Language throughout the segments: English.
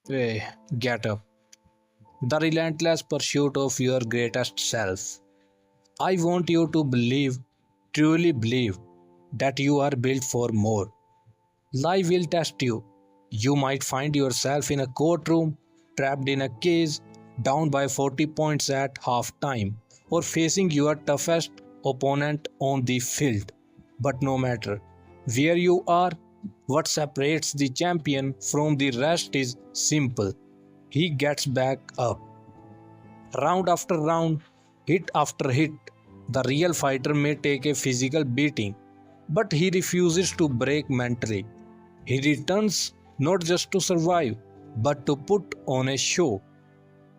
Hey, get up. The relentless pursuit of your greatest self. I want you to believe, truly believe, that you are built for more. Life will test you. You might find yourself in a courtroom, trapped in a cage, down by 40 points at half time, or facing your toughest opponent on the field. But no matter where you are, what separates the champion from the rest is simple. He gets back up. Round after round, hit after hit, the real fighter may take a physical beating, but he refuses to break mentally. He returns not just to survive, but to put on a show.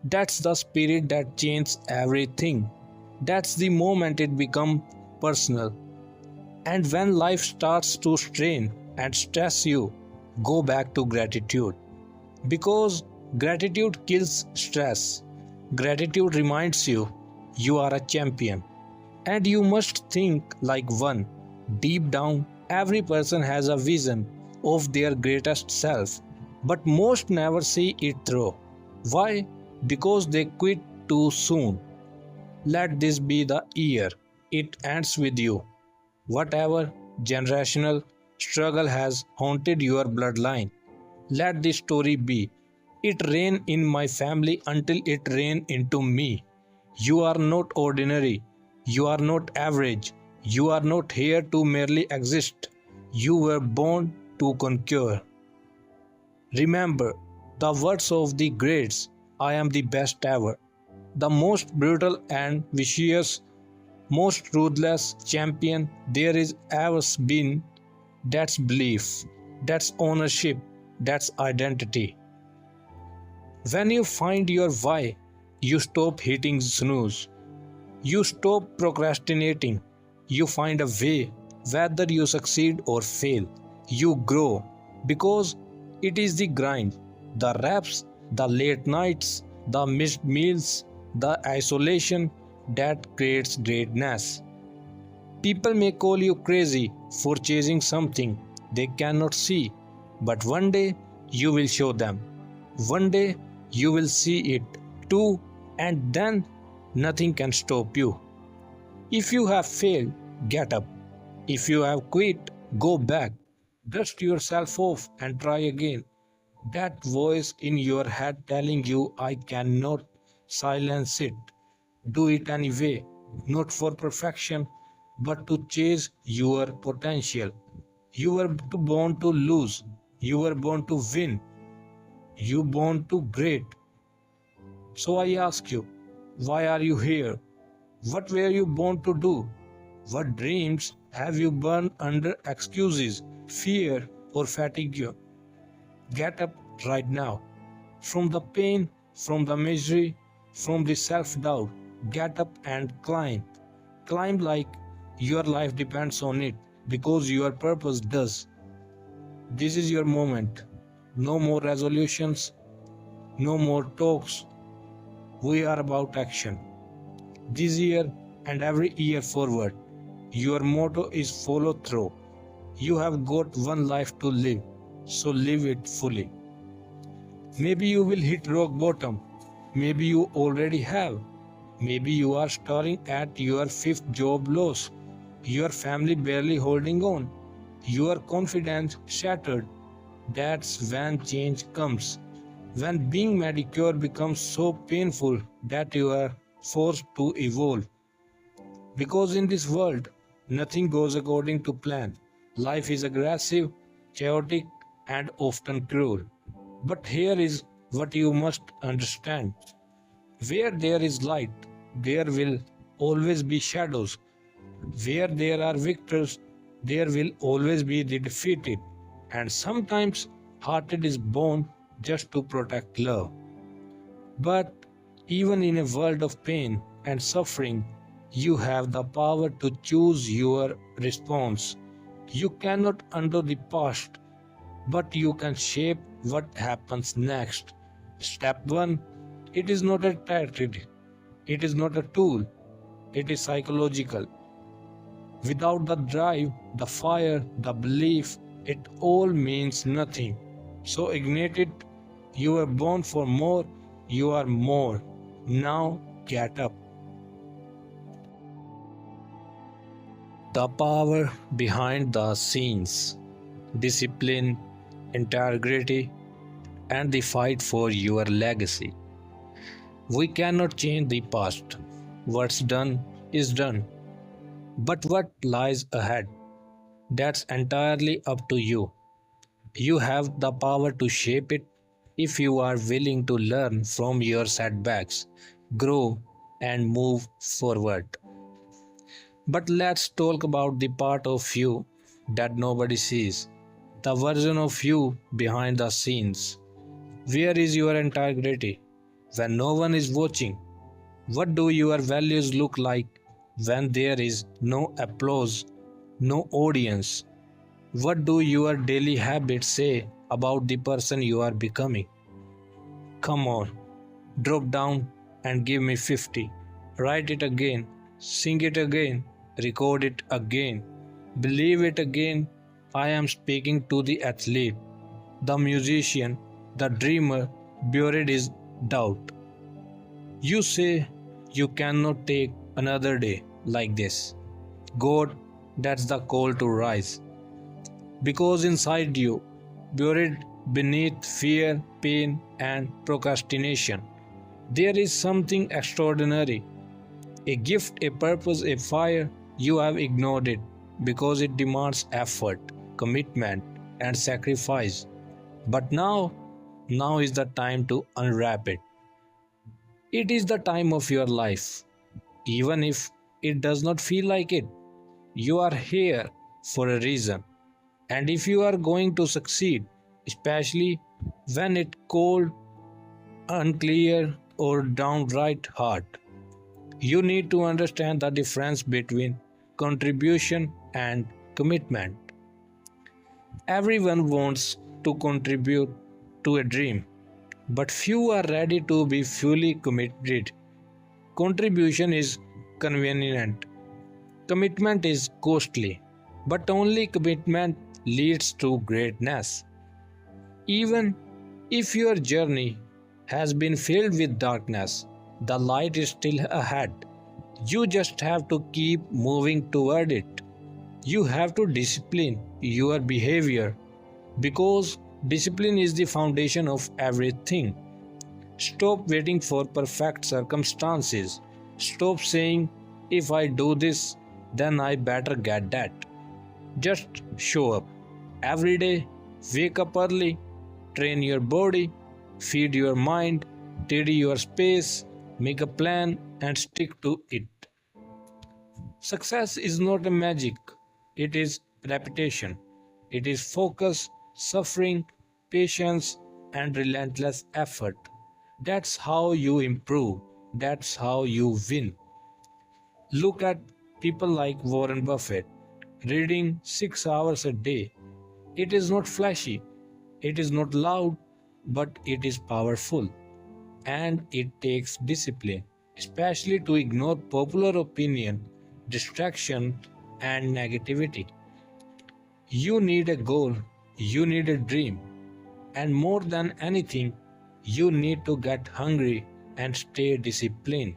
That's the spirit that changes everything. That's the moment it becomes personal. And when life starts to strain and stress you, go back to gratitude. Because gratitude kills stress. Gratitude reminds you you are a champion. And you must think like one. Deep down, every person has a vision of their greatest self, but most never see it through. Why? Because they quit too soon. Let this be the year it ends with you. Whatever generational struggle has haunted your bloodline, let this story be. It ran in my family until it ran into me. You are not ordinary. You are not average. You are not here to merely exist. You were born to conquer. Remember the words of the greats: I am the best ever. The most brutal and vicious, most ruthless champion there is ever been. That's belief, that's ownership, that's identity. When you find your why, you stop hitting snooze. You stop procrastinating. You find a way, whether you succeed or fail. You grow because it is the grind, the reps, the late nights, the missed meals, the isolation that creates greatness. People may call you crazy for chasing something they cannot see, but one day you will show them. One day you will see it too, and then nothing can stop you. If you have failed, get up. If you have quit, go back. Dust yourself off and try again. That voice in your head telling you, I cannot, silence it. Do it anyway, not for perfection, but to chase your potential. You were born to lose. You were born to win. You born to great. So I ask you, why are you here? What were you born to do? What dreams have you burned under excuses, fear, or fatigue? Get up right now. From the pain, from the misery, from the self doubt, get up and climb. Climb like your life depends on it, because your purpose does. This is your moment. No more resolutions, no more talks. We are about action. This year and every year forward, your motto is follow through. You have got one life to live, so live it fully. Maybe you will hit rock bottom. Maybe you already have. Maybe you are staring at your fifth job loss, your family barely holding on, your confidence shattered. That's when change comes. When being mediocre becomes so painful that you are forced to evolve. Because in this world, nothing goes according to plan. Life is aggressive, chaotic, and often cruel. But here is what you must understand: where there is light, there will always be shadows. Where there are victors, there will always be the defeated. And sometimes, hearted is born just to protect love. But even in a world of pain and suffering, you have the power to choose your response. You cannot undo the past, but you can shape what happens next. Step 1: it is not a tactic, it is not a tool, it is psychological. Without the drive, the fire, the belief, it all means nothing. So ignite it, You were born for more, you are more. Now get up. The power behind the scenes, discipline, integrity, and the fight for your legacy. We cannot change the past. What's done is done. But what lies ahead? That's entirely up to you. You have the power to shape it if you are willing to learn from your setbacks, grow, and move forward. But let's talk about the part of you that nobody sees, the version of you behind the scenes. Where is your integrity when no one is watching? What do your values look like when there is no applause, no audience? What do your daily habits say about the person you are becoming? Come on, drop down and give me 50. Write it again, sing it again, record it again, believe it again. I am speaking to the athlete, the musician, the dreamer, buried is doubt. You say you cannot take another day like this. God, that's the call to rise. Because inside you, buried beneath fear, pain, and procrastination, there is something extraordinary. A gift, a purpose, a fire. You have ignored it because it demands effort, commitment, and sacrifice. But now is the time to unwrap it. It is the time of your life. Even if it does not feel like it, you are here for a reason. And if you are going to succeed, especially when it's cold, unclear, or downright hard, you need to understand the difference between contribution and commitment. Everyone wants to contribute to a dream, but few are ready to be fully committed. Contribution is convenient, commitment is costly, but only commitment leads to greatness. Even if your journey has been filled with darkness, the light is still ahead. You just have to keep moving toward it. You have to discipline your behavior because discipline is the foundation of everything. Stop waiting for perfect circumstances. Stop saying, if I do this, then I better get that. Just show up. Every day, wake up early, train your body, feed your mind, tidy your space, make a plan, and stick to it. Success is not a magic, it is repetition. It is focus, suffering, patience, and relentless effort. That's how you improve. That's how you win. Look at people like Warren Buffett, reading 6 hours a day. It is not flashy, it is not loud, but it is powerful. And it takes discipline, especially to ignore popular opinion, distraction, and negativity. You need a goal, you need a dream, and more than anything, you need to get hungry and stay disciplined.